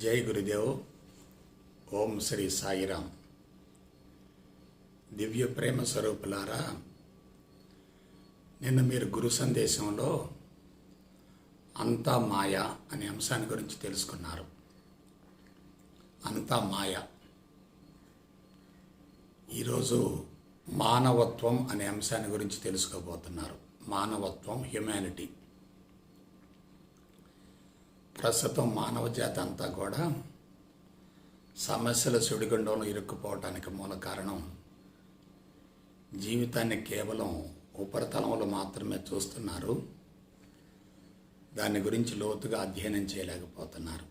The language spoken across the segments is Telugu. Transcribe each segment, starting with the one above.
జై గురుదేవ్. ఓం శ్రీ సాయిరామ్. దివ్య ప్రేమ స్వరూపులారా, నిన్న మీరు గురు సందేశంలో అంతా మాయ అనే అంశాన్ని గురించి తెలుసుకున్నారు. అంతా మాయ. ఈరోజు మానవత్వం అనే అంశాన్ని గురించి తెలుసుకోబోతున్నారు. మానవత్వం, హ్యుమానిటీ. ప్రస్తుతం మానవ జాతి అంతా కూడా సమస్యల సుడిగుండంలో ఇరుక్కుపోవటానికి మూల కారణం జీవితాన్ని కేవలం ఉపరితలంలో మాత్రమే చూస్తున్నారు. దాని గురించి లోతుగా అధ్యయనం చేయలేకపోతున్నారు.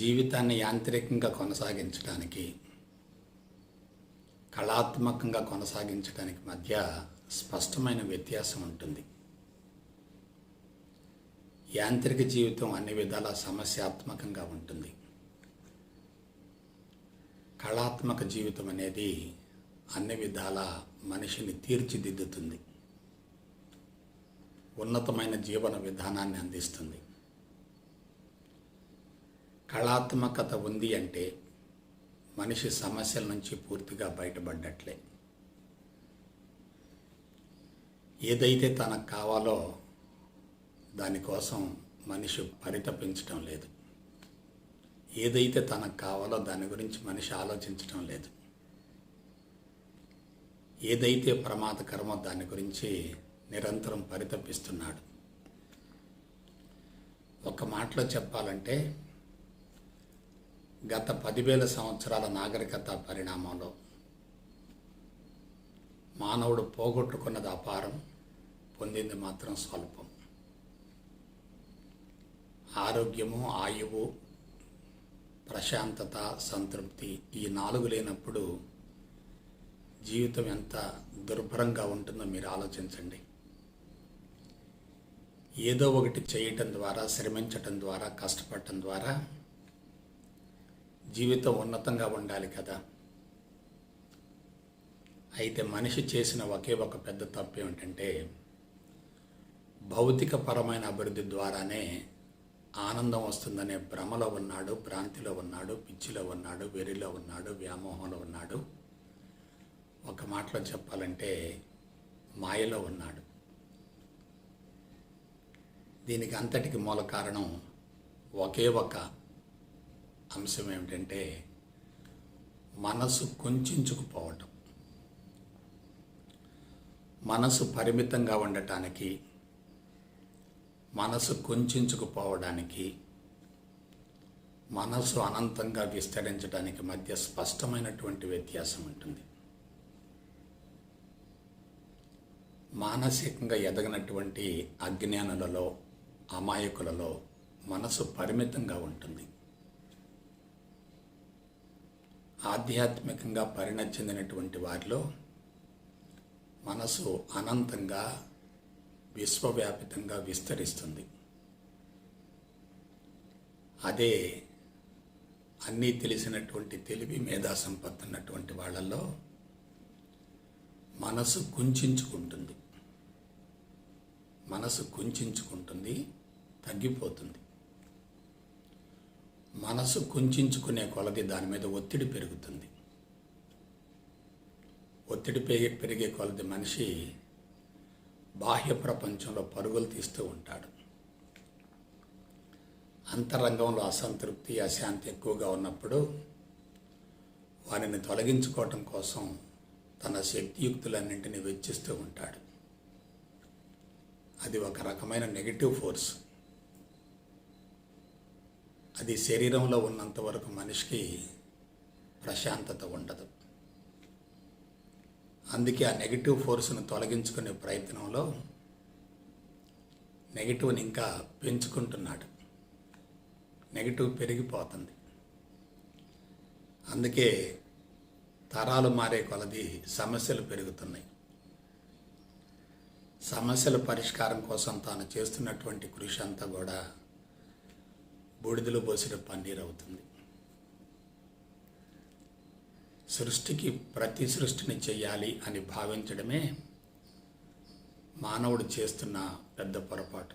జీవితాన్ని యాంత్రికంగా కొనసాగించడానికి, కళాత్మకంగా కొనసాగించడానికి మధ్య స్పష్టమైన వ్యత్యాసం ఉంటుంది. యాంత్రిక జీవితం అన్ని విధాల సమస్యాత్మకంగా ఉంటుంది. కళాత్మక జీవితం అనేది అన్ని విధాల మనిషిని తీర్చిదిద్దుతుంది, ఉన్నతమైన జీవన విధానాన్ని అందిస్తుంది. కళాత్మకత ఉంది అంటే మనిషి సమస్యల నుంచి పూర్తిగా బయటపడ్డట్లే. ఏదైతే తనకు కావాలో దానికోసం మనిషి పరితపించడం లేదు. ఏదైతే తనకు కావాలో దాని గురించి మనిషి ఆలోచించడం లేదు. ఏదైతే ప్రమాదకరమో దాని గురించి నిరంతరం పరితపిస్తున్నాడు. ఒక మాటలో చెప్పాలంటే, గత 10,000 సంవత్సరాల నాగరికత పరిణామంలో మానవుడు పోగొట్టుకున్నది అపారం, పొందింది మాత్రం స్వల్పం. ఆరోగ్యము, ఆయువు, ప్రశాంతత, సంతృప్తి, ఈ 4 లేనప్పుడు జీవితం ఎంత దుర్భరంగా ఉంటుందో మీరు ఆలోచించండి. ఏదో ఒకటి చేయటం ద్వారా, శ్రమించటం ద్వారా, కష్టపడటం ద్వారా జీవితం ఉన్నతంగా ఉండాలి కదా. అయితే మనిషి చేసిన ఒకే ఒక పెద్ద తప్పు ఏమిటంటే, భౌతికపరమైన అభివృద్ధి ద్వారానే ఆనందం వస్తుందనే భ్రమలో ఉన్నాడు, భ్రాంతిలో ఉన్నాడు, పిచ్చిలో ఉన్నాడు, వెర్రిలో ఉన్నాడు, వ్యామోహంలో ఉన్నాడు. ఒక మాటలో చెప్పాలంటే మాయలో ఉన్నాడు. దీనికి అంతటికి మూల కారణం ఒకే ఒక అంశం ఏమిటంటే, మనసు కుంచుకుపోవటం. మనసు పరిమితంగా ఉండటానికి, మనసు కుంచుకుపోవడానికి, మనసు అనంతంగా విస్తరించడానికి మధ్య స్పష్టమైనటువంటి వ్యత్యాసం ఉంటుంది. మానసికంగా ఎదగనటువంటి అజ్ఞానులలో, అమాయకులలో మనసు పరిమితంగా ఉంటుంది. ఆధ్యాత్మికంగా పరిణతి చెందినటువంటి వారిలో మనసు అనంతంగా, విశ్వవ్యాపితంగా విస్తరిస్తుంది. అదే అన్నీ తెలిసినటువంటి తెలివి, మేధా సంపత్తి ఉన్నటువంటి వాళ్ళల్లో మనసు కుంచుకుంటుంది. మనసు కుంచుకుంటుంది, తగ్గిపోతుంది. మనసు కుంచుకునే కొలది దాని మీద ఒత్తిడి పెరుగుతుంది. ఒత్తిడి పెరిగే కొలది మనిషి బాహ్య ప్రపంచంలో పరుగులు తీస్తూ ఉంటాడు. అంతరంగంలో అసంతృప్తి, అశాంతి ఎక్కువగా ఉన్నప్పుడు వారిని తొలగించుకోవటం కోసం తన శక్తియుక్తులన్నింటినీ వెచ్చిస్తూ ఉంటాడు. అది ఒక రకమైన నెగటివ్ ఫోర్స్. అది శరీరంలో ఉన్నంత వరకు మనిషికి ప్రశాంతత ఉండదు. అందుకే ఆ నెగిటివ్ ఫోర్స్ను తొలగించుకునే ప్రయత్నంలో నెగిటివ్ని ఇంకా పెంచుకుంటున్నాడు. నెగిటివ్ పెరిగిపోతుంది. అందుకే తరాలు మారే కొలది సమస్యలు పెరుగుతున్నాయి. సమస్యల పరిష్కారం కోసం తాను చేస్తున్నటువంటి కృషి అంతా కూడా బూడిదలో పోసిన పన్నీరు అవుతుంది. సృష్టికి ప్రతి సృష్టిని చెయ్యాలి అని భావించడమే మానవుడు చేస్తున్న పెద్ద పొరపాటు.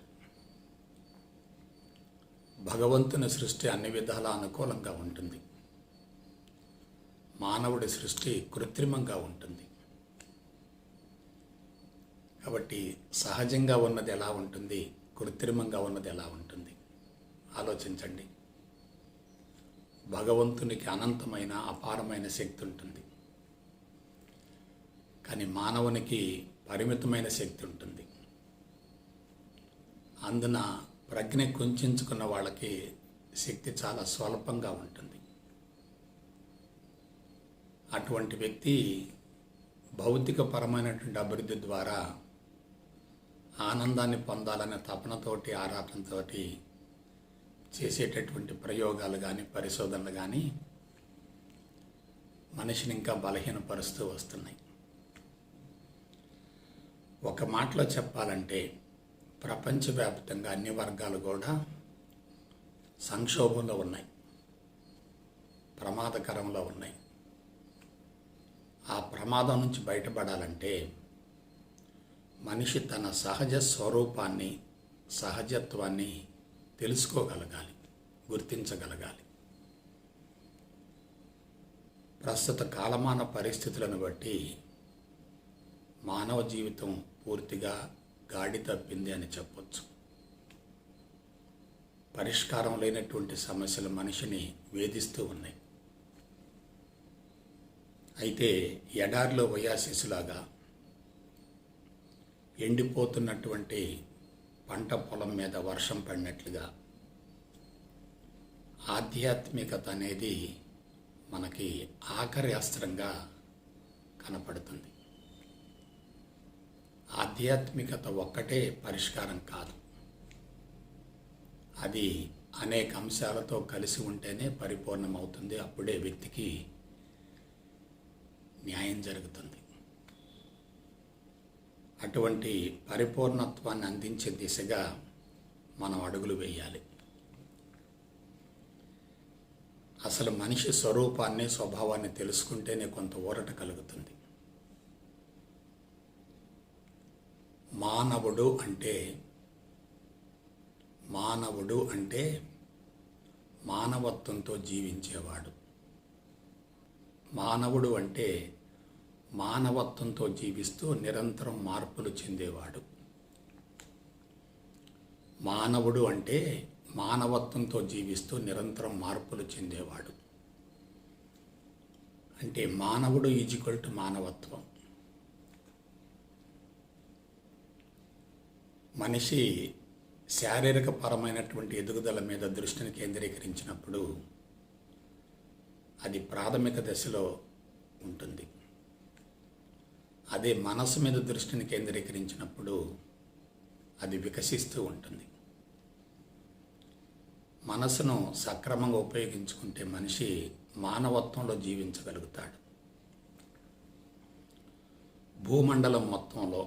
భగవంతుని సృష్టి అన్ని విధాలా అనుకూలంగా ఉంటుంది. మానవుడి సృష్టి కృత్రిమంగా ఉంటుంది. కాబట్టి సహజంగా ఉన్నది ఎలా ఉంటుంది, కృత్రిమంగా ఉన్నది ఎలా ఉంటుంది ఆలోచించండి. భగవంతునికి అనంతమైన అపారమైన శక్తి ఉంటుంది, కానీ మానవునికి పరిమితమైన శక్తి ఉంటుంది. అందున ప్రజ్ఞ కుంచుకున్న వాళ్ళకి శక్తి చాలా స్వల్పంగా ఉంటుంది. అటువంటి వ్యక్తి భౌతికపరమైనటువంటి అభివృద్ధి ద్వారా ఆనందాన్ని పొందాలనే తపనతోటి, ఆరాటంతో చేసేటటువంటి ప్రయోగాలు కానీ పరిశోధనలు కానీ మనిషిని ఇంకా బలహీనపరుస్తూ వస్తున్నాయి. ఒక మాటలో చెప్పాలంటే ప్రపంచవ్యాప్తంగా అన్ని వర్గాలు కూడా సంక్షోభంలో ఉన్నాయి, ప్రమాదకరంలో ఉన్నాయి. ఆ ప్రమాదం నుంచి బయటపడాలంటే మనిషి తన సహజ స్వరూపాన్ని, సహజత్వాన్ని తెలుసుకోగలగాలి, గుర్తించగలగాలి. ప్రస్తుత కాలమాన పరిస్థితులను బట్టి మానవ జీవితం పూర్తిగా గాడి తప్పింది అని చెప్పొచ్చు. పరిష్కారం లేనటువంటి సమస్యలు మనిషిని వేధిస్తూ ఉన్నాయి. అయితే ఎడారిలో ఒయాసిస్లాగా ఎండిపోతున్నటువంటి పంట పొలం మీద వర్షం పడినట్లుగా ఆధ్యాత్మికత అనేది మనకి ఆఖరి అస్త్రంగా కనపడుతుంది. ఆధ్యాత్మికత ఒక్కటే పరిష్కారం కాదు, అది అనేక అంశాలతో కలిసి ఉంటేనే పరిపూర్ణమవుతుంది. అప్పుడే వ్యక్తికి న్యాయం జరుగుతుంది. అటువంటి పరిపూర్ణత్వాన్ని అందించే దిశగా మనం అడుగులు వేయాలి. అసలు మనిషి స్వరూపాన్ని, స్వభావాన్ని తెలుసుకుంటేనే కొంత ఊరట కలుగుతుంది. మానవుడు అంటే మానవత్వంతో జీవించేవాడు. మానవుడు అంటే మానవత్వంతో జీవిస్తూ నిరంతరం మార్పులు చెందేవాడు. మానవుడు అంటే మానవత్వంతో జీవిస్తూ నిరంతరం మార్పులు చెందేవాడు. అంటే మానవుడు ఈజ్వల్ టు మానవత్వం. మనిషి శారీరక పరమైనటువంటి ఎదుగుదల మీద దృష్టిని కేంద్రీకరించినప్పుడు అది ప్రాథమిక దశలో ఉంటుంది. అదే మనసు మీద దృష్టిని కేంద్రీకరించినప్పుడు అది వికసిస్తూ ఉంటుంది. మనసును సక్రమంగా ఉపయోగించుకుంటే మనిషి మానవత్వంలో జీవించగలుగుతాడు. భూమండలం మొత్తంలో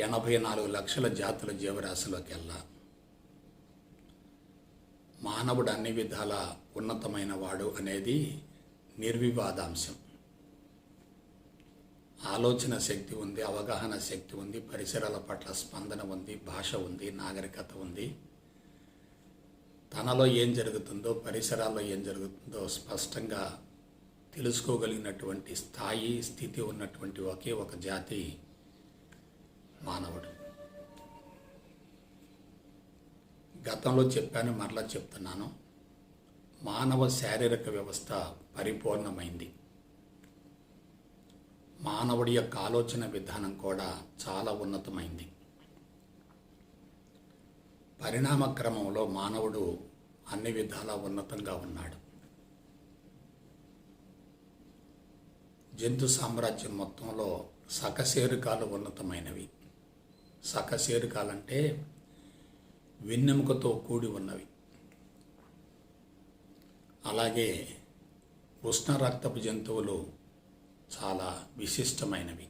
84 లక్షల జాతుల జీవరాశులకెల్లా మానవుడు అన్ని విధాల ఉన్నతమైన వాడు అనేది నిర్వివాదాంశం. ఆలోచన శక్తి ఉంది, అవగాహన శక్తి ఉంది, పరిసరాల పట్ల స్పందన ఉంది, భాష ఉంది, నాగరికత ఉంది. తనలో ఏం జరుగుతుందో, పరిసరాల్లో ఏం జరుగుతుందో స్పష్టంగా తెలుసుకోగలిగినటువంటి స్థాయి, స్థితి ఉన్నటువంటి ఒకే ఒక జాతి మానవుడు. గతంలో చెప్పాను, మరలా చెప్తున్నాను. మానవ శారీరక వ్యవస్థ పరిపూర్ణమైంది. మానవుడి యొక్క ఆలోచన విధానం కూడా చాలా ఉన్నతమైంది. పరిణామ క్రమంలో మానవుడు అన్ని విధాలా ఉన్నతంగా ఉన్నాడు. జంతు సామ్రాజ్యం మొత్తంలో సకశేరుకాలు ఉన్నతమైనవి. సకశేరుకాలంటే వెన్నెముకతో కూడి ఉన్నవి. అలాగే ఉష్ణ రక్తపు జంతువులు చాలా విశిష్టమైనవి.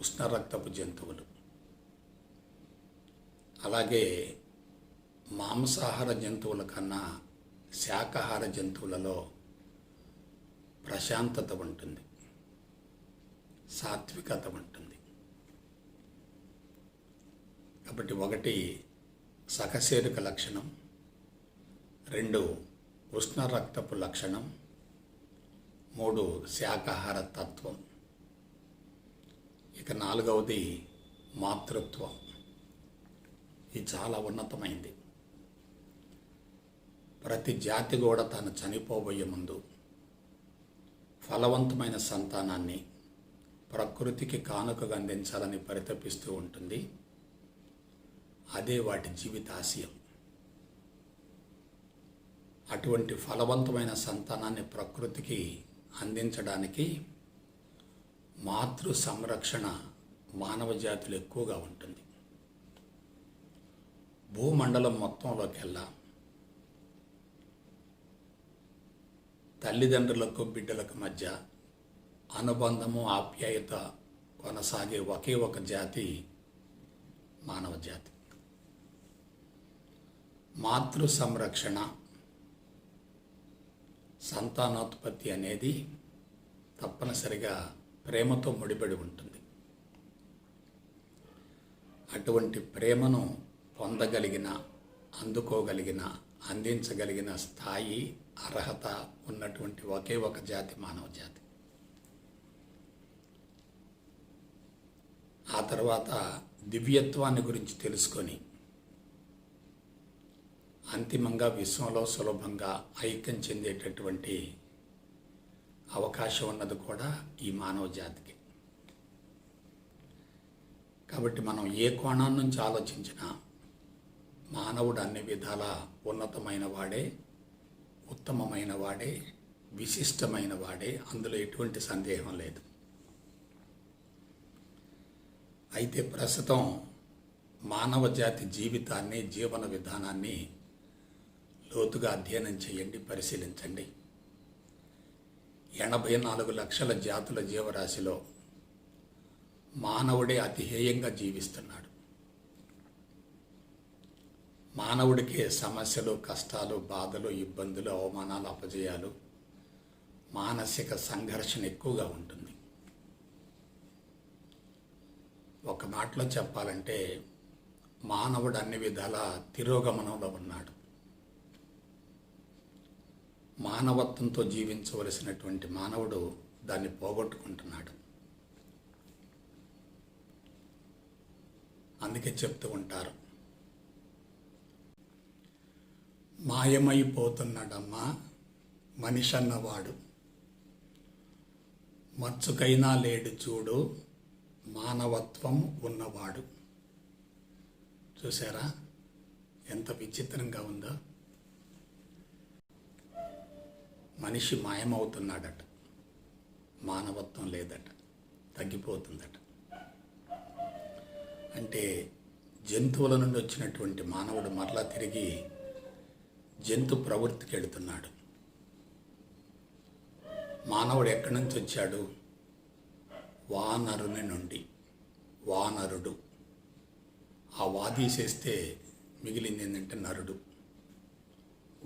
ఉష్ణ రక్తపు జంతువులు. అలాగే మాంసాహార జంతువుల కన్నా శాకాహార జంతువులలో ప్రశాంతత ఉంటుంది, సాత్వికత ఉంటుంది. కాబట్టి ఒకటి సకశేరుక లక్షణం, 2 ఉష్ణ రక్తపు లక్షణం, 3 శాకాహార తత్వం, ఇక 4వది మాతృత్వం. ఇది చాలా ఉన్నతమైంది. ప్రతి జాతి కూడా తాను చనిపోబోయే ముందు ఫలవంతమైన సంతానాన్ని ప్రకృతికి కానుకగా అందించాలని పరితపిస్తూ ఉంటుంది. అదే వాటి జీవితాశయం. అటువంటి ఫలవంతమైన సంతానాన్ని ప్రకృతికి అందించడానికి మాతృ సంరక్షణ మానవ జాతిలో ఎక్కువగా ఉంటుంది. భూమండలం మొత్తంలోకెల్లా తల్లిదండ్రులకు బిడ్డలకు మధ్య అనుబంధము, ఆప్యాయత కొనసాగే ఒకే ఒక జాతి మానవ జాతి. మాతృ సంరక్షణ, సంతానోత్పత్తి అనేది తప్పనిసరిగా ప్రేమతో ముడిపడి ఉంటుంది. అటువంటి ప్రేమను పొందగలిగిన, అందుకోగలిగిన, అందించగలిగిన స్థాయి, అర్హత ఉన్నటువంటి ఒకే ఒక జాతి మానవ జాతి. ఆ తర్వాత దివ్యత్వాన్ని గురించి తెలుసుకొని అంతిమంగా విశ్వంలో సులభంగా ఐక్యం చెందేటటువంటి అవకాశం ఉన్నది కూడా ఈ మానవ జాతికి. కాబట్టి మనం ఏ కోణం నుంచి ఆలోచించినా మానవుడు అన్ని విధాల ఉన్నతమైన వాడే, ఉత్తమమైన వాడే, విశిష్టమైన వాడే. అందులో ఎటువంటి సందేహం లేదు. అయితే ప్రస్తుతం మానవ జాతి జీవితాన్ని, జీవన విధానాన్ని లోతుగా అధ్యయనం చేయండి, పరిశీలించండి. 84 లక్షల జాతుల జీవరాశిలో మానవుడే అతి హేయంగా జీవిస్తున్నాడు. మానవుడికే సమస్యలు, కష్టాలు, బాధలు, ఇబ్బందులు, అవమానాలు, అపజయాలు, మానసిక సంఘర్షణ ఎక్కువగా ఉంటుంది. ఒక మాటలో చెప్పాలంటే మానవుడు అన్ని విధాల తిరోగమనంలో ఉన్నాడు. మానవత్వంతో జీవించవలసినటువంటి మానవుడు దాన్ని పోగొట్టుకుంటున్నాడు. అందుకే చెప్తూ ఉంటారు, మాయమైపోతున్నాడమ్మా మనిషి అన్నవాడు, మచ్చుకైనా లేడు చూడు మానవత్వం ఉన్నవాడు. చూసారా ఎంత విచిత్రంగా ఉందో? మనిషి మాయమవుతున్నాడట, మానవత్వం లేదట, తగ్గిపోతుందట. అంటే జంతువుల నుండి వచ్చినటువంటి మానవుడు మరలా తిరిగి జంతు ప్రవృత్తికి వెళుతున్నాడు. మానవుడు ఎక్కడి నుంచి వచ్చాడు? వానరుని నుండి. వానరుడు. ఆ వాదీసేస్తే మిగిలింది ఏంటంటే నరుడు.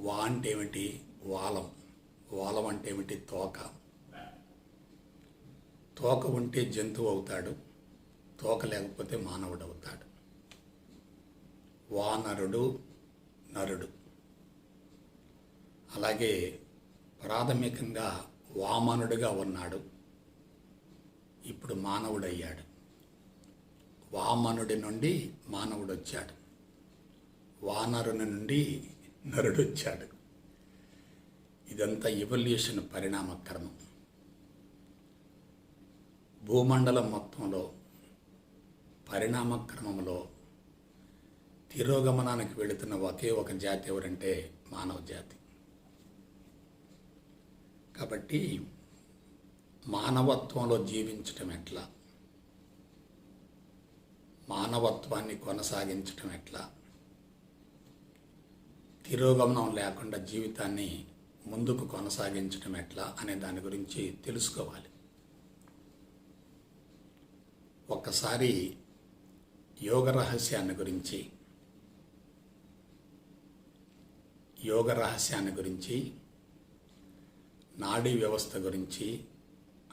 వా అంటే ఏమిటి? వాలం. వాలం అంటే ఏమిటి? తోక. తోక ఉంటే జంతువు అవుతాడు, తోక లేకపోతే మానవుడు అవుతాడు. వానరుడు, నరుడు. అలాగే ప్రాథమికంగా వామనుడిగా ఉన్నాడు, ఇప్పుడు మానవుడయ్యాడు. వామనుడి నుండి మానవుడు వచ్చాడు, వానరుని నుండి నరుడు వచ్చాడు. ఇదంతా ఎవల్యూషన్ పరిణామక్రమం. భూమండలం మొత్తంలో పరిణామక్రమంలో తిరోగమనానికి వెళుతున్న ఒకే ఒక జాతి ఎవరంటే మానవ జాతి. కాబట్టి మానవత్వంలో జీవించటం ఎట్లా, మానవత్వాన్ని కొనసాగించటం ఎట్లా, తిరోగమనం లేకుండా జీవితాన్ని ముందుకు కొనసాగించటం ఎట్లా అనే దాని గురించి తెలుసుకోవాలి. ఒక్కసారి యోగ రహస్యాన్ని గురించి నాడీ వ్యవస్థ గురించి,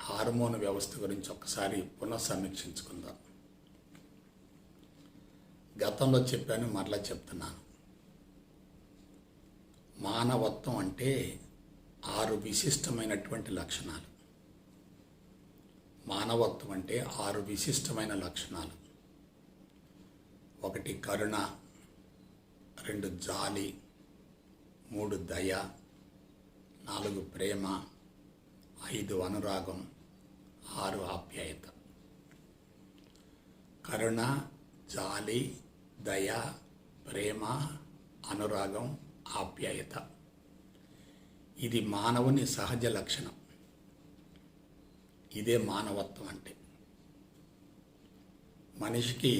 హార్మోన్ వ్యవస్థ గురించి ఒక్కసారి పునఃసమీక్షించుకుందాం. గతంలో చెప్పాను, మరలా చెప్తున్నాను. మానవత్వం అంటే 6 విశిష్టమైనటువంటి లక్షణాలు. మానవత్వం అంటే 6 విశిష్టమైన లక్షణాలు. 1 కరుణ, 2 జాలి, 3 దయ, 4 ప్రేమ, 5 అనురాగం, 6 ఆప్యాయత. కరుణ, జాలి, దయ, ప్రేమ, అనురాగం, ఆప్యాయత. ఇది మానవుని సహజ లక్షణం. ఇదే మానవత్వం అంటే. మనిషికి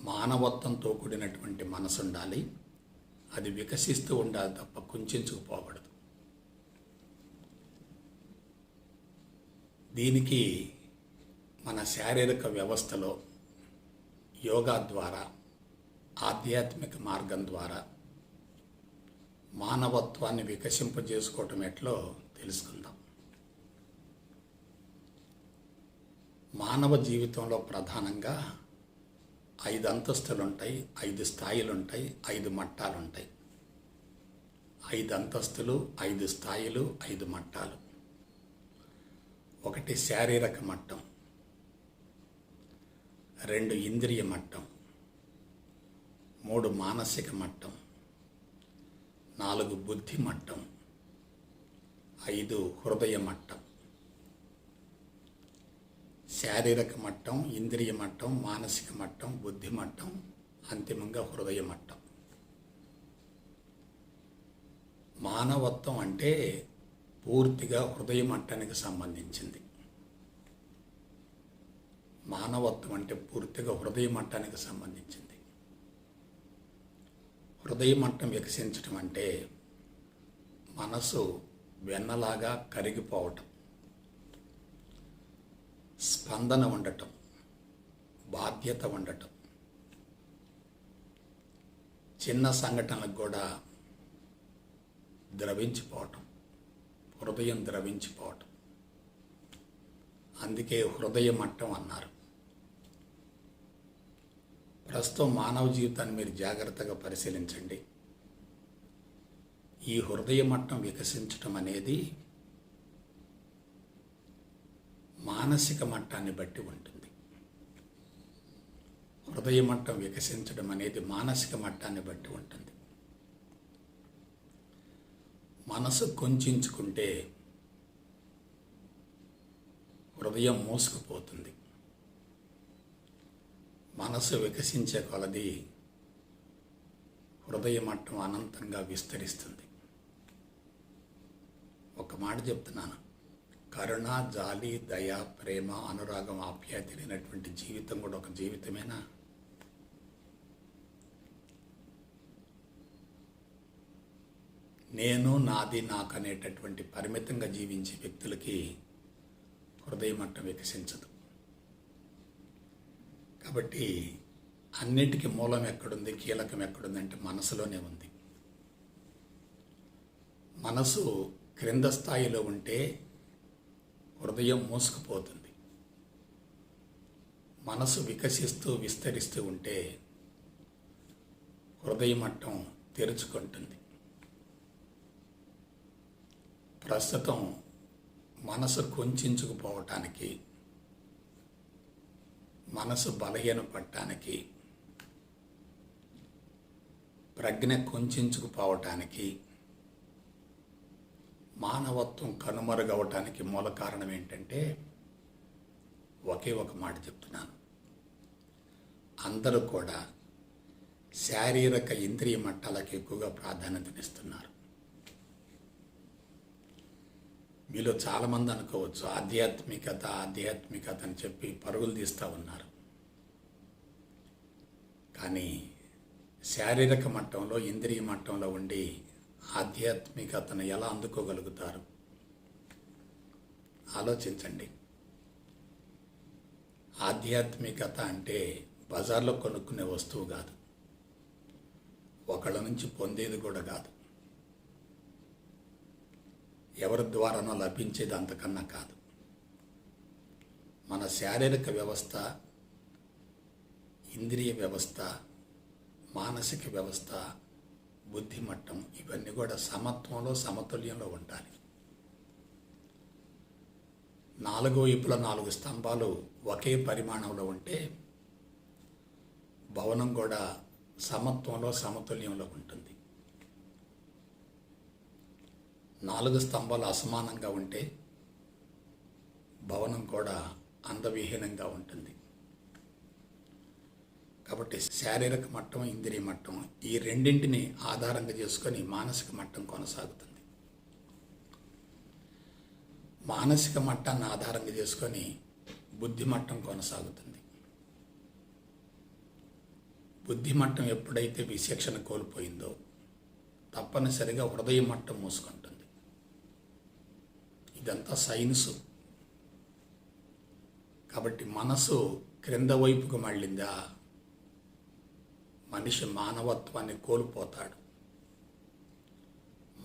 మానవత్వంతో కూడినటువంటి మనసు ఉండాలి. అది వికసిస్తూ ఉండాలి తప్ప కుంచుకుపోకూడదు. దీనికి మన శారీరక వ్యవస్థలో యోగా ద్వారా, ఆధ్యాత్మిక మార్గం ద్వారా మానవత్వాన్ని వికసింపజేసుకోవటం ఎట్లో తెలుసుకుందాం. మానవ జీవితంలో ప్రధానంగా 5 అంతస్తులు ఉంటాయి, 5 స్థాయిలు ఉంటాయి, 5 మట్టాలు ఉంటాయి. 5 అంతస్తులు, 5 స్థాయిలు, 5 మట్టాలు. 1 శారీరక మట్టం, 2 ఇంద్రియ మట్టం, 3 మానసిక మట్టం, 4 బుద్ధి మట్టం, 5 హృదయ మట్టం. శారీరక మట్టం, ఇంద్రియ మట్టం, మానసిక మట్టం, బుద్ధి మట్టం, అంతిమంగా హృదయ మట్టం. మానవత్వం అంటే పూర్తిగా హృదయ మట్టానికి సంబంధించింది. మానవత్వం అంటే పూర్తిగా హృదయ మట్టానికి సంబంధించింది. హృదయ మట్టం వికసించటం అంటే మనసు వెన్నలాగా కరిగిపోవటం, స్పందన ఉండటం, బాధ్యత ఉండటం, చిన్న సంఘటనలకు కూడా ద్రవించిపోవటం, హృదయం ద్రవించిపోవటం. అందుకే హృదయ మట్టం అన్నారు. ప్రస్తుతం మానవ జీవితాన్ని మీరు జాగ్రత్తగా పరిశీలించండి. ఈ హృదయ మట్టం వికసించటం అనేది మానసిక మట్టాన్ని బట్టి ఉంటుంది. హృదయ మట్టం వికసించడం అనేది మానసిక మట్టాన్ని బట్టి ఉంటుంది. మనసు కొంచెంచుకుంటే హృదయం మూసుకుపోతుంది. మనసు వికసించే కొలది హృదయ మట్టం అనంతంగా విస్తరిస్తుంది. ఒక మాట చెప్తున్నాను, కరుణ, జాలి, దయ, ప్రేమ, అనురాగం, ఆప్యాయత లేనటువంటి జీవితం కూడా ఒక జీవితమేనా? నేను, నాది, నాకు అనేటటువంటి పరిమితంగా జీవించే వ్యక్తులకి హృదయ మట్టం వికసించదు. కాబట్టి అన్నిటికీ మూలం ఎక్కడుంది, కీలకం ఎక్కడుంది అంటే మనసులోనే ఉంది. మనసు క్రింద స్థాయిలో ఉంటే హృదయం మూసుకుపోతుంది. మనసు వికసిస్తూ విస్తరిస్తూ ఉంటే హృదయ మట్టం తెరుచుకుంటుంది. ప్రస్తుతం మనసు కొంచెంచుకుపోవటానికి, మనసు బలహీనపడటానికి, ప్రజ్ఞ కొంచెంచుకుపోవటానికి, మానవత్వం కనుమరుగవటానికి మూల కారణం ఏంటంటే ఒకే ఒక మాట చెప్తున్నాను. అందరూ కూడా శారీరక ఇంద్రియ మట్టాలకు ఎక్కువగా ప్రాధాన్యతనిస్తున్నారు. మీలో చాలామంది అనుకోవచ్చు ఆధ్యాత్మికత ఆధ్యాత్మికత అని చెప్పి పరుగులు తీస్తూ ఉన్నారు. కానీ శారీరక మట్టంలో, ఇంద్రియ మట్టంలో ఉండి ఆధ్యాత్మికతను ఎలా అందుకోగలుగుతారు? ఆలోచించండి. ఆధ్యాత్మికత అంటే బజార్లో కొనుక్కునే వస్తువు కాదు, ఒకళ్ళ నుంచి పొందేది కూడా కాదు, ఎవరి ద్వారానో లభించేది అంతకన్నా కాదు. మన శారీరక వ్యవస్థ, ఇంద్రియ వ్యవస్థ, మానసిక వ్యవస్థ, బుద్ధి మట్టం ఇవన్నీ కూడా సమత్వంలో, సమతుల్యంలో ఉండాలి. 4 వైపుల 4 స్తంభాలు ఒకే పరిమాణంలో ఉంటే భవనం కూడా సమత్వంలో, సమతుల్యంలో ఉంటుంది. 4 స్తంభాలు అసమానంగా ఉంటే భవనం కూడా అందవిహీనంగా ఉంటుంది. కాబట్టి శారీరక మట్టం, ఇంద్రియ మట్టం ఈ రెండింటిని ఆధారంగా చేసుకొని మానసిక మట్టం కొనసాగుతుంది. మానసిక మట్టాన్ని ఆధారంగా చేసుకొని బుద్ధి మట్టం కొనసాగుతుంది. బుద్ధి మట్టం ఎప్పుడైతే విచక్షణ కోల్పోయిందో తప్పనిసరిగా హృదయ మట్టం మూసుకుంటుంది. ఇదంతా సైన్సు. కాబట్టి మనసు క్రింద వైపుకు మళ్ళిందా మనిషి మానవత్వాన్ని కోల్పోతాడు.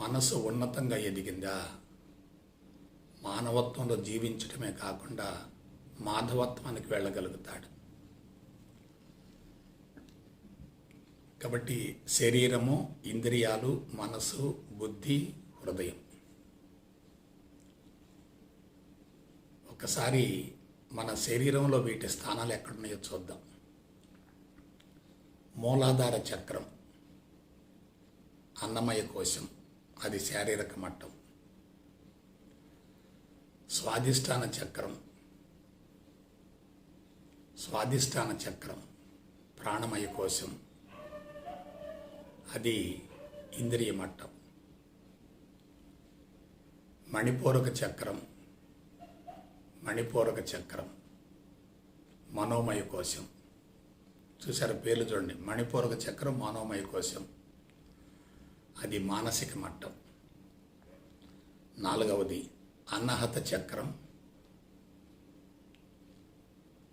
మనసు ఉన్నతంగా ఎదిగిందా మానవత్వంలో జీవించడమే కాకుండా మాధవత్వానికి వెళ్ళగలుగుతాడు. కాబట్టి శరీరము, ఇంద్రియాలు, మనసు, బుద్ధి, హృదయం. ఒకసారి మన శరీరంలో వీటి స్థానాలు ఎక్కడున్నాయో చూద్దాం. మూలాధార చక్రం, అన్నమయ కోశం, అది శారీరక మట్టం. స్వాధిష్టాన చక్రం ప్రాణమయ కోశం, అది ఇంద్రియ మట్టం. మణిపూరక చక్రం మనోమయ కోశం. చూసారా పేర్లు చూడండి, మణిపూరక చక్రం, మనోమయ కోశం, అది మానసిక మట్టం. 4వది అన్నహత చక్రం,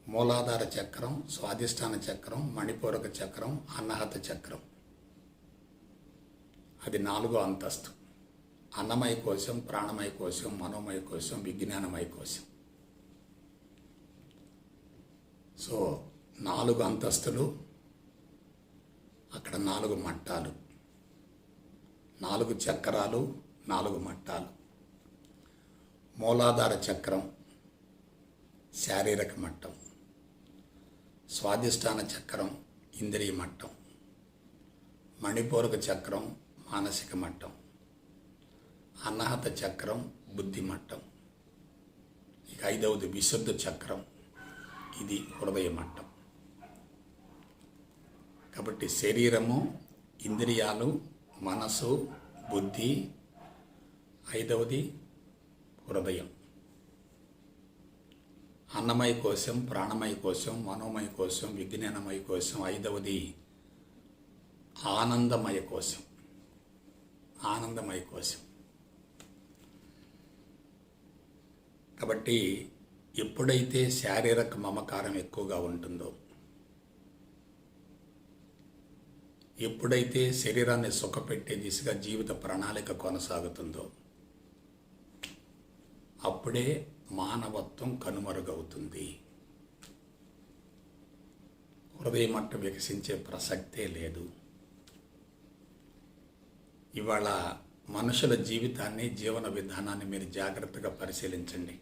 మూలాధార చక్రం, స్వాధిష్టాన చక్రం, మణిపూరక చక్రం, అన్నహత చక్రం, అది 4వ అంతస్తు. అన్నమయ కోశం, ప్రాణమయ కోశం, మనోమయ కోశం, విజ్ఞానమయ కోశం. సో 4 అంతస్తులు, అక్కడ 4 మట్టాలు, 4 చక్రాలు, 4 మట్టాలు. మూలాధార చక్రం శారీరక మట్టం, స్వాధిష్టాన చక్రం ఇంద్రియ మట్టం, మణిపూరక చక్రం మానసిక మట్టం, అన్నహత చక్రం బుద్ధి మట్టం. ఇక 5వది విశుద్ధ చక్రం, ఇది హృదయ మట్టం. కాబట్టి శరీరము, ఇంద్రియాలు, మనసు, బుద్ధి, 5వది హృదయం. అన్నమయ కోశం, ప్రాణమయ కోశం, మనోమయ కోశం, విజ్ఞానమయ కోశం, 5వది ఆనందమయ కోశం. కాబట్టి ఎప్పుడైతే శారీరక మమకారం ఎక్కువగా ఉంటుందో, ఎప్పుడైతే శరీరాన్ని సుఖపెట్టే దిశగా జీవిత ప్రణాళిక కొనసాగుతుందో అప్పుడే మానవత్వం కనుమరుగవుతుంది. హృదయ మట్టం వికసించే ప్రసక్తే లేదు. ఇవాళ మనుషుల జీవితాన్ని, జీవన విధానాన్ని మీరు జాగ్రత్తగా పరిశీలించండి.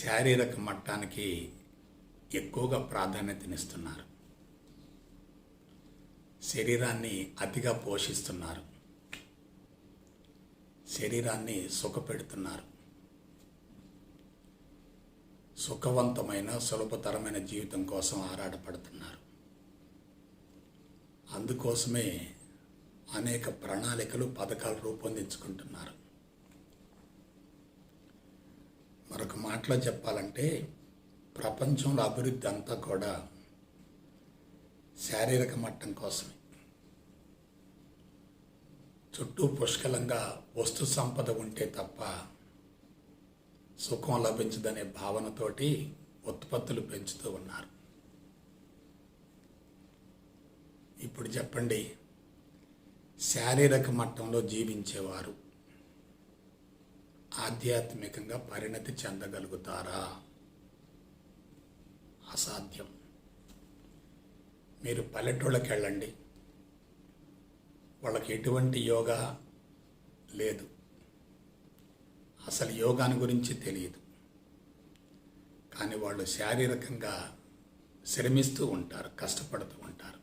శారీరక మట్టానికి ఎక్కువగా ప్రాధాన్యతనిస్తున్నారు. శరీరాన్ని అతిగా పోషిస్తున్నారు. శరీరాన్ని సుఖపెడుతున్నారు. సుఖవంతమైన, సులభతరమైన జీవితం కోసం ఆరాటపడుతున్నారు. అందుకోసమే అనేక ప్రణాళికలు, పథకాలు రూపొందించుకుంటున్నారు. మరొక మాటలో చెప్పాలంటే ప్రపంచంలో అభివృద్ధి అంతా కూడా శారీరక మట్టం కోసమే. చుట్టూ పుష్కలంగా వస్తు సంపద ఉంటే తప్ప సుఖం లభించదనే భావనతోటి ఉత్పత్తులు పెంచుతూ ఉన్నారు. ఇప్పుడు చెప్పండి, శారీరక మట్టంలో జీవించేవారు ఆధ్యాత్మికంగా పరిణతి చెందగలుగుతారా? అసాధ్యం. మీరు పల్లెటూళ్ళకి వెళ్ళండి, వాళ్ళకి ఎటువంటి యోగా లేదు, అసలు యోగాని గురించి తెలియదు. కానీ వాళ్ళు శారీరకంగా శ్రమిస్తూ ఉంటారు, కష్టపడుతూ ఉంటారు.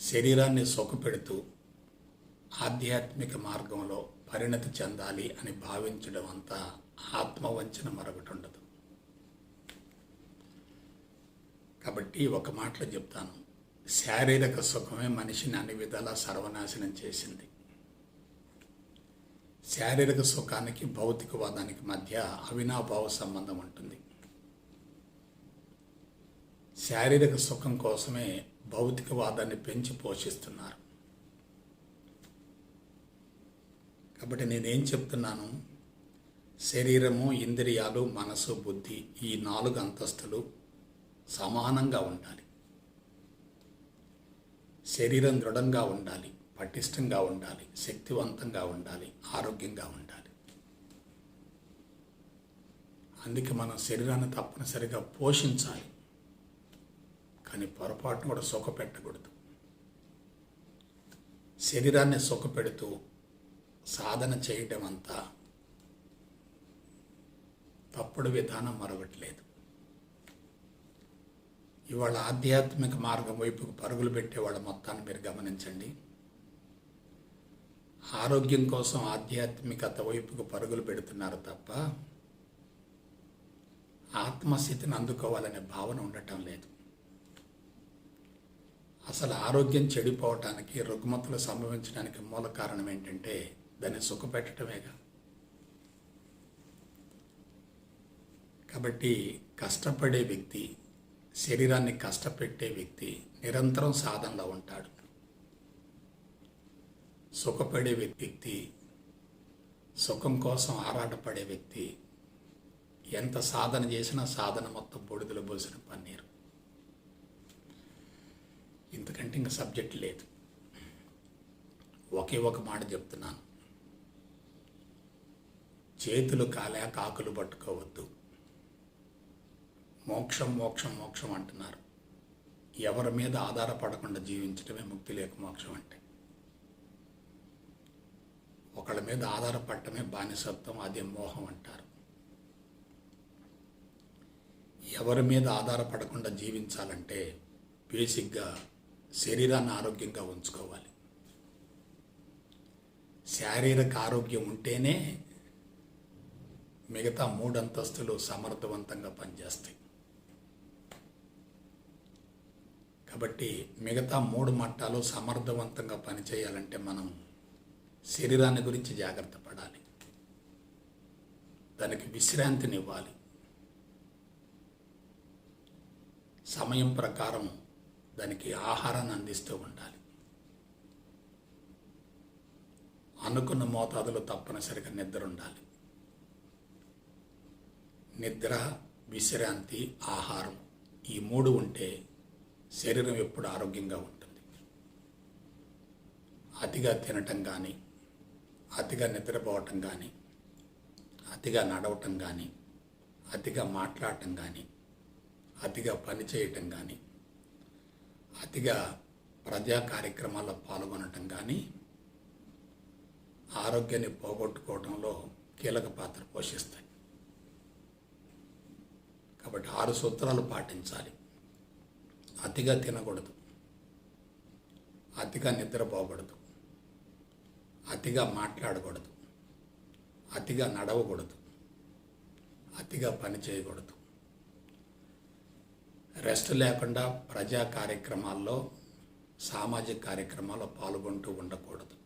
శరీరాన్ని సుఖపెడుతూ ఆధ్యాత్మిక మార్గంలో పరిణతి చెందాలి అని భావించడం అంతా ఆత్మవంచన మరొకటి ఉండదు. కాబట్టి ఒక మాటలో చెప్తాను, శారీరక సుఖమే మనిషిని అన్ని విధాలా సర్వనాశనం చేసింది. శారీరక సుఖానికి భౌతికవాదానికి మధ్య అవినాభావ సంబంధం ఉంటుంది. శారీరక సుఖం కోసమే భౌతికవాదాన్ని పెంచి పోషిస్తున్నారు. కాబట్టి నేనేం చెప్తున్నాను, శరీరము, ఇంద్రియాలు, మనసు, బుద్ధి ఈ 4 అంతస్తులు సమానంగా ఉండాలి. శరీరం దృఢంగా ఉండాలి, పటిష్టంగా ఉండాలి, శక్తివంతంగా ఉండాలి, ఆరోగ్యంగా ఉండాలి. అందుకే మనం శరీరాన్ని తప్పనిసరిగా పోషించాలి, కానీ పొరపాటును కూడా సుఖపెట్టకూడదు. శరీరాన్ని సుఖపెడుతూ సాధన చేయడం అంతా తప్పుడు విధానం మరొకటి లేదు. ఇవాళ ఆధ్యాత్మిక మార్గం వైపుకు పరుగులు పెట్టేవాళ్ళ మొత్తాన్ని మీరు గమనించండి. ఆరోగ్యం కోసం ఆధ్యాత్మికత వైపుకు పరుగులు పెడుతున్నారు తప్ప ఆత్మస్థితిని అందుకోవాలనే భావన ఉండటం లేదు. అసలు ఆరోగ్యం చెడిపోవటానికి, రుగ్మతలు సంభవించడానికి మూల కారణం ఏంటంటే దాన్ని సుఖపెట్టడమేగా. కాబట్టి కష్టపడే వ్యక్తి, శరీరాన్ని కష్టపెట్టే వ్యక్తి నిరంతరం సాధనలో ఉంటాడు. సుఖపడే వ్యక్తి, సుఖం కోసం ఆరాటపడే వ్యక్తి ఎంత సాధన చేసినా సాధన మొత్తం బొడిదలు పోసిన పన్నీరు. ఇంతకంటే ఇంకా సబ్జెక్ట్ లేదు. ఒకే ఒక మాట చెప్తున్నాను, చేతులు కాలేక ఆకులు పట్టుకోవద్దు. మోక్షం మోక్షం మోక్షం అంటున్నారు. ఎవరి మీద ఆధారపడకుండా జీవించడమే ముక్తి లేక మోక్షం అంటే. ఒకళ్ళ మీద ఆధారపడటమే బానిసత్వం, అదే మోహం అంటారు. ఎవరి మీద ఆధారపడకుండా జీవించాలంటే బేసిక్గా శరీరాన్ని ఆరోగ్యంగా ఉంచుకోవాలి. శారీరక ఆరోగ్యం ఉంటేనే మిగతా 3 అంతస్తులు సమర్థవంతంగా పనిచేస్తాయి. కాబట్టి మిగతా 3 మట్టాలు సమర్థవంతంగా పనిచేయాలంటే మనం శరీరాన్ని గురించి జాగ్రత్త పడాలి, దానికి విశ్రాంతినివ్వాలి, సమయం ప్రకారం దానికి ఆహారాన్ని అందిస్తూ ఉండాలి. అనుకున్న మోతాదులో తప్పనిసరిగా నిద్ర ఉండాలి. నిద్ర, విశ్రాంతి, ఆహారం ఈ 3 ఉంటే శరీరం ఎప్పుడు ఆరోగ్యంగా ఉంటుంది. అతిగా తినటం కానీ, అతిగా నిద్రపోవటం కానీ, అతిగా నడవటం కానీ, అతిగా మాట్లాడటం కానీ, అతిగా పని చేయటం కానీ, అతిగా ప్రజా కార్యక్రమాల్లో పాల్గొనటం కానీ ఆరోగ్యాన్ని పోగొట్టుకోవడంలో కీలక పాత్ర పోషిస్తాయి. కాబట్టి 6 సూత్రాలు పాటించాలి. అతిగా తినకూడదు, అతిగా నిద్రపోకూడదు, అతిగా మాట్లాడకూడదు, అతిగా నడవకూడదు, అతిగా పని చేయకూడదు, రెస్ట్ లేకుండా ప్రజా కార్యక్రమాల్లో, సామాజిక కార్యక్రమాల్లో పాల్గొంటూ ఉండకూడదు.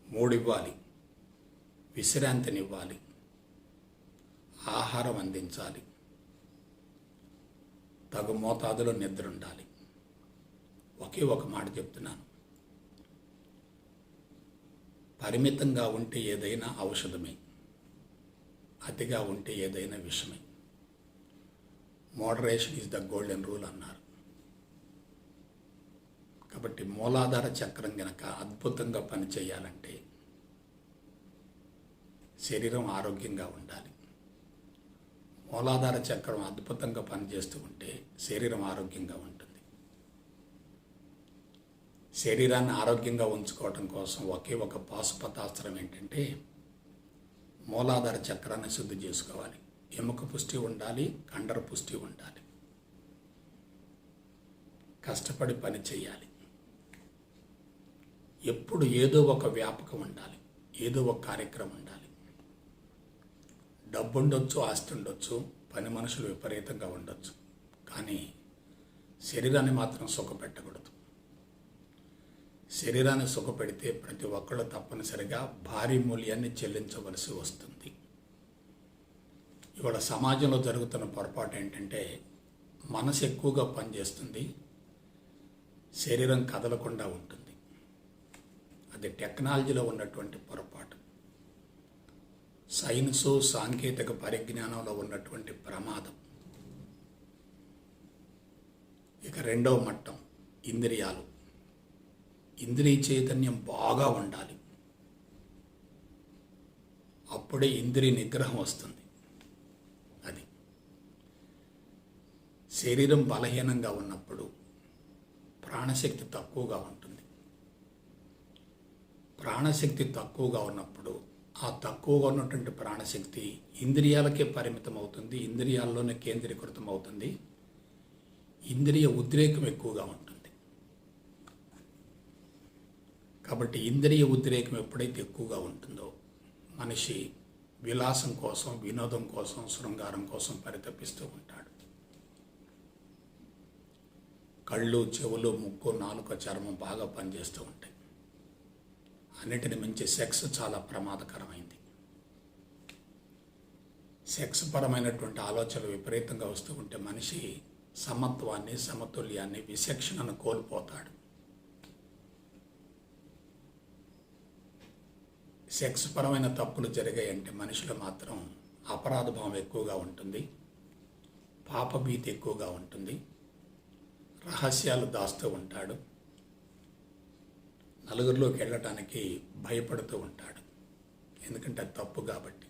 3 ఇవ్వాలి, విశ్రాంతినివ్వాలి, ఆహారం అందించాలి, తగు మోతాదులో నిద్ర ఉండాలి. ఒకే ఒక మాట చెప్తున్నాను, పరిమితంగా ఉంటే ఏదైనా ఔషధమే, అతిగా ఉంటే ఏదైనా విషమే. Moderation is the golden rule అన్నారు. కాబట్టి మూలాధార చక్రం గనక అద్భుతంగా పనిచేయాలంటే శరీరం ఆరోగ్యంగా ఉండాలి. మూలాధార చక్రం అద్భుతంగా పనిచేస్తూ ఉంటే శరీరం ఆరోగ్యంగా ఉంటుంది. శరీరాన్ని ఆరోగ్యంగా ఉంచుకోవటం కోసం ఒకే ఒక పాశుపతాస్త్రం ఏంటంటే మూలాధార చక్రాన్ని శుద్ధి చేసుకోవాలి. ఎముక పుష్టి ఉండాలి, కండర పుష్టి ఉండాలి, కష్టపడి పని చేయాలి, ఎప్పుడు ఏదో ఒక వ్యాపకం ఉండాలి, ఏదో ఒక కార్యక్రమం ఉండాలి. డబ్బు ఉండొచ్చు, ఆస్తి ఉండొచ్చు, పని మనుషులు విపరీతంగా ఉండొచ్చు, కానీ శరీరాన్ని మాత్రం సుఖపెట్టకూడదు. శరీరాన్ని సుఖపెడితే ప్రతి ఒక్కళ్ళు తప్పనిసరిగా భారీ మూల్యాన్ని చెల్లించవలసి వస్తుంది. ఇవాళ సమాజంలో జరుగుతున్న పొరపాటు ఏంటంటే మనసు ఎక్కువగా పనిచేస్తుంది, శరీరం కదలకుండా ఉంటుంది. అది టెక్నాలజీలో ఉన్నటువంటి పొరపాటు, సైన్సు సాంకేతిక పరిజ్ఞానంలో ఉన్నటువంటి ప్రమాదం. ఇక రెండవ మట్టం ఇంద్రియాలు. ఇంద్రియ చైతన్యం బాగా ఉండాలి, అప్పుడే ఇంద్రియ నిగ్రహం వస్తుంది. అది శరీరం బలహీనంగా ఉన్నప్పుడు ప్రాణశక్తి తక్కువగా ఉంటుంది. ప్రాణశక్తి తక్కువగా ఉన్నప్పుడు ఆ తక్కువగా ఉన్నటువంటి ప్రాణశక్తి ఇంద్రియాలకే పరిమితం అవుతుంది, ఇంద్రియాల్లోనే కేంద్రీకృతం అవుతుంది. ఇంద్రియ ఉద్రేకం ఎక్కువగా ఉంటుంది. కాబట్టి ఇంద్రియ ఉద్రేకం ఎప్పుడైతే ఎక్కువగా ఉంటుందో మనిషి విలాసం కోసం, వినోదం కోసం, శృంగారం కోసం పరితపిస్తూ ఉంటాడు. కళ్ళు, చెవులు, ముక్కు, నాలుక, చర్మం బాగా పనిచేస్తూ ఉంటాయి. అన్నిటిని మించి సెక్స్ చాలా ప్రమాదకరమైంది. సెక్స్ పరమైనటువంటి ఆలోచనలు విపరీతంగా వస్తూ ఉంటే మనిషి సమత్వాన్ని, సమతుల్యాన్ని, విచక్షణను కోల్పోతాడు. సెక్స్ పరమైన తప్పులు జరిగాయంటే మనిషిలో మాత్రం అపరాధ భావం ఎక్కువగా ఉంటుంది, పాపభీతి ఎక్కువగా ఉంటుంది, రహస్యాలు దాస్తూ ఉంటాడు, నలుగురిలోకి వెళ్ళటానికి భయపడుతూ ఉంటాడు, ఎందుకంటే అది తప్పు కాబట్టి.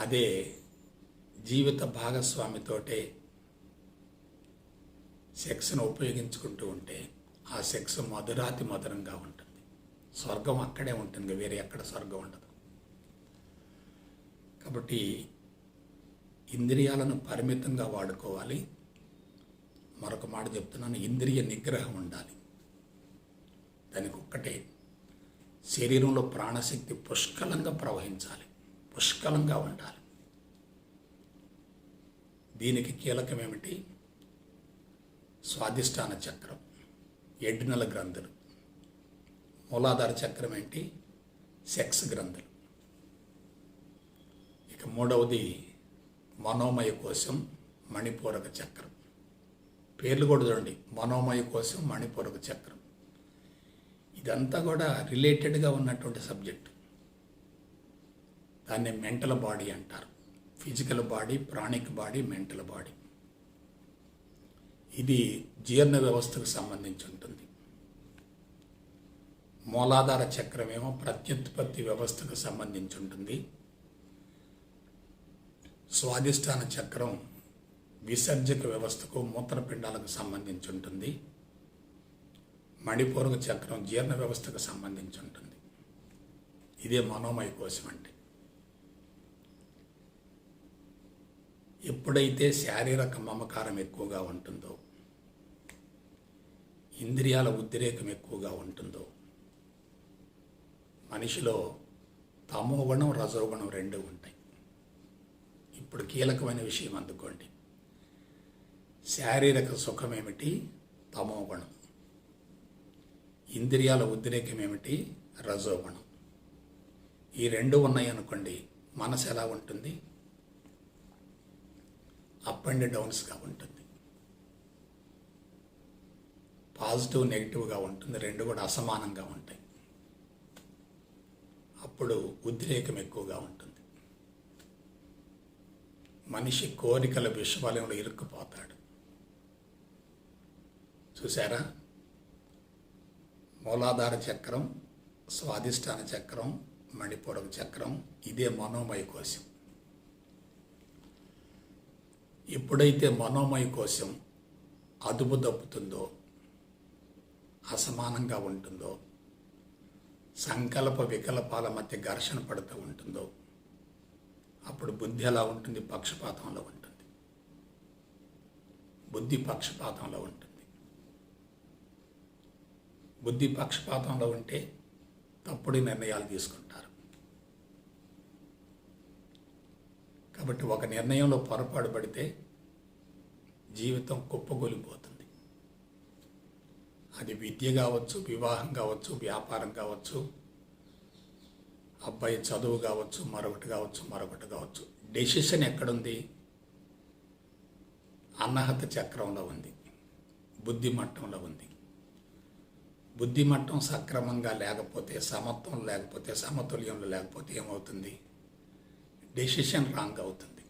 అదే జీవిత భాగస్వామితోటే సెక్స్ను ఉపయోగించుకుంటూ ఉంటే ఆ సెక్స్ మధురాతి మధురంగా ఉంటుంది. స్వర్గం అక్కడే ఉంటుంది, వేరే ఎక్కడ స్వర్గం ఉండదు. కాబట్టి ఇంద్రియాలను పరిమితంగా వాడుకోవాలి. మరొక మాట చెప్తున్నాను, ఇంద్రియ నిగ్రహం ఉండాలి. దానికి ఒక్కటే, శరీరంలో ప్రాణశక్తి పుష్కలంగా ప్రవహించాలి, పుష్కలంగా ఉండాలి. దీనికి కీలకం ఏమిటి? స్వాదిష్టాన చక్రం, ఎడ్డినల గ్రంథులు. మూలాధార చక్రం ఏంటి? సెక్స్ గ్రంథులు. ఇక మూడవది మనోమయ కోశం, మణిపూరక చక్రం. పేర్లు కూడా చూడండి, మనోమయ కోశం, మణిపూరక చక్రం. ఇదంతా కూడా రిలేటెడ్గా ఉన్నటువంటి సబ్జెక్ట్. దాన్ని మెంటల్ బాడీ అంటారు. Physical body, pranic body, mental body. ఇది జీర్ణ వ్యవస్థకు సంబంధించి ఉంటుంది. మూలాధార చక్రమేమో ప్రత్యుత్పత్తి వ్యవస్థకు సంబంధించి ఉంటుంది. స్వాదిష్టాన చక్రం విసర్జక వ్యవస్థకు, మూత్రపిండాలకు సంబంధించి ఉంటుంది. మణిపూరక చక్రం జీర్ణ వ్యవస్థకు సంబంధించి ఉంటుంది. ఇదే మనోమయ కోశం అంటే. ఎప్పుడైతే శారీరక మమకారం ఎక్కువగా ఉంటుందో, ఇంద్రియాల ఉద్రేకం ఎక్కువగా ఉంటుందో, మనిషిలో తమోగుణం, రజోగుణం రెండు ఉంటాయి. ఇప్పుడు కీలకమైన విషయం అందుకోండి. శారీరక సుఖం ఏమిటి? తమోగుణం. ఇంద్రియాల ఉద్రేకం ఏమిటి? రజోగుణం. ఈ రెండు ఉన్నాయి అనుకోండి, మనసు ఎలా ఉంటుంది? అప్ అండ్ డౌన్స్గా ఉంటుంది, పాజిటివ్ నెగిటివ్గా ఉంటుంది, రెండు కూడా అసమానంగా ఉంటాయి. అప్పుడు ఉద్రేకం ఎక్కువగా ఉంటుంది. మనిషి కోరికల విశ్వవలయంలో ఇరుక్కుపోతాడు. చూసారా? మూలాధార చక్రం, స్వాదిష్టాన చక్రం, మణిపూరక చక్రం, ఇదే మనోమయ కోశం. ఎప్పుడైతే మనోమయ కోశం అదుపు తప్పుతుందో, అసమానంగా ఉంటుందో, సంకల్ప వికల్పాల మధ్య ఘర్షణ పడుతూ ఉంటుందో, అప్పుడు బుద్ధి ఎలా ఉంటుంది? పక్షపాతంలో ఉంటుంది. బుద్ధి పక్షపాతంలో ఉంటుంది. బుద్ధి పక్షపాతంలో ఉంటే తప్పుడు నిర్ణయాలు తీసుకుంటారు. కాబట్టి ఒక నిర్ణయంలో పొరపాటు పడితే జీవితం కుప్పగొలిపోతుంది. అది విద్య కావచ్చు, వివాహం కావచ్చు, వ్యాపారం కావచ్చు, అబ్బాయి చదువు కావచ్చు, మరొకటి కావచ్చు. డెసిషన్ ఎక్కడుంది? అన్నహత చక్రంలో ఉంది, బుద్ధి మట్టంలో ఉంది. బుద్ధి మట్టం సక్రమంగా లేకపోతే, సమత్వం లేకపోతే, సమతుల్యంలో లేకపోతే ఏమవుతుంది? డెసిషన్ రాంగ్ అవుతుంది.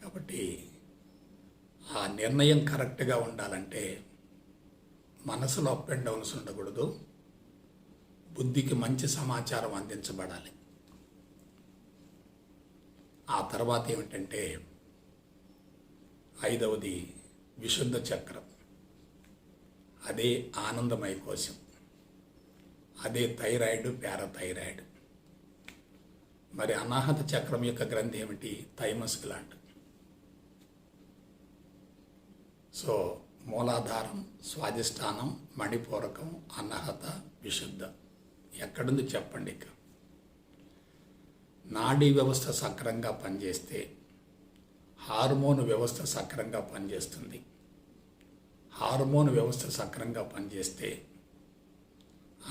కాబట్టి ఆ నిర్ణయం కరెక్ట్గా ఉండాలంటే మనసులో అప్ అండ్ డౌన్స్ ఉండకూడదు. బుద్ధికి మంచి సమాచారం అందించబడాలి. ఆ తర్వాత ఏమిటంటే 5వది విశుద్ధ చక్రం. అదే ఆనందమయ కోశం, అదే థైరాయిడ్, పారాథైరాయిడ్. మరి అనాహత చక్రం యొక్క గ్రంథి ఏమిటి? Thymus gland. సో మూలాధారం, స్వాధిష్టానం, మణిపూరకం, అనాహత, విశుద్ధ ఎక్కడుంది చెప్పండి. ఇక నాడీ వ్యవస్థ సక్రంగా పనిచేస్తే హార్మోన్ వ్యవస్థ సక్రంగా పనిచేస్తుంది. హార్మోన్ వ్యవస్థ సక్రంగా పనిచేస్తే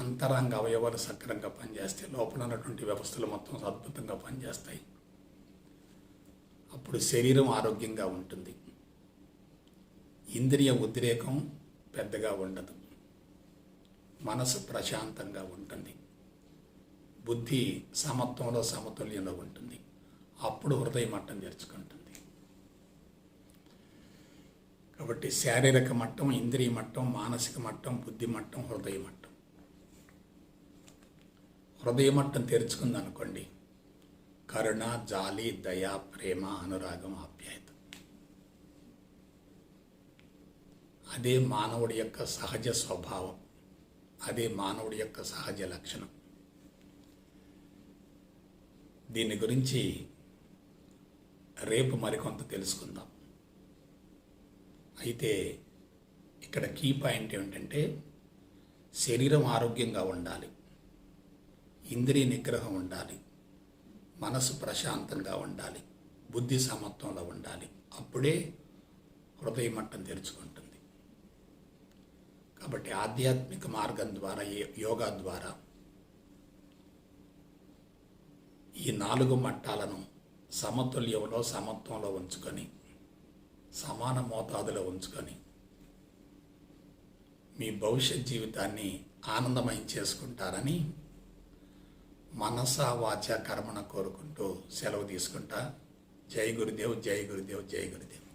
అంతరంగ అవయవాలు సక్రంగా పనిచేస్తే లోపల ఉన్నటువంటి వ్యవస్థలు మొత్తం అద్భుతంగా పనిచేస్తాయి. అప్పుడు శరీరం ఆరోగ్యంగా ఉంటుంది. ఇంద్రియ ఉద్రేకం పెద్దగా ఉండదు. మనసు ప్రశాంతంగా ఉంటుంది. బుద్ధి సమత్వంలో, సమతుల్యంలో ఉంటుంది. అప్పుడు హృదయ మట్టం తెరుచుకుంటుంది. కాబట్టి శారీరక మట్టం, ఇంద్రియ మట్టం, మానసిక మట్టం, బుద్ధి మట్టం, హృదయ మట్టం. హృదయ మట్టం తెరుచుకుందనుకోండి, కరుణ, జాలి, దయ, ప్రేమ, అనురాగం, ఆప్యాయత. అదే మానవుడి యొక్క సహజ స్వభావం, అదే మానవుడి యొక్క సహజ లక్షణం. దీని గురించి రేపు మరికొంత తెలుసుకుందాం. అయితే ఇక్కడ కీ పాయింట్ ఏమిటంటే శరీరం ఆరోగ్యంగా ఉండాలి, ఇంద్రియ నిగ్రహం ఉండాలి, మనసు ప్రశాంతంగా ఉండాలి, బుద్ధి సమత్వంలో ఉండాలి. అప్పుడే హృదయ మట్టం తెరుచుకుంటుంది. కాబట్టి ఆధ్యాత్మిక మార్గం ద్వారా, యోగా ద్వారా ఈ 4 మట్టాలను సమతుల్యంలో, సమత్వంలో ఉంచుకొని, సమాన మోతాదులో ఉంచుకొని మీ భవిష్యత్ జీవితాన్ని ఆనందమయం చేసుకుంటారని మనస, వాచ, కర్మణ కోరుకుంటూ సెలవు తీసుకుంటా. జై గురుదేవ్, జై గురుదేవ్, జై గురుదేవ్.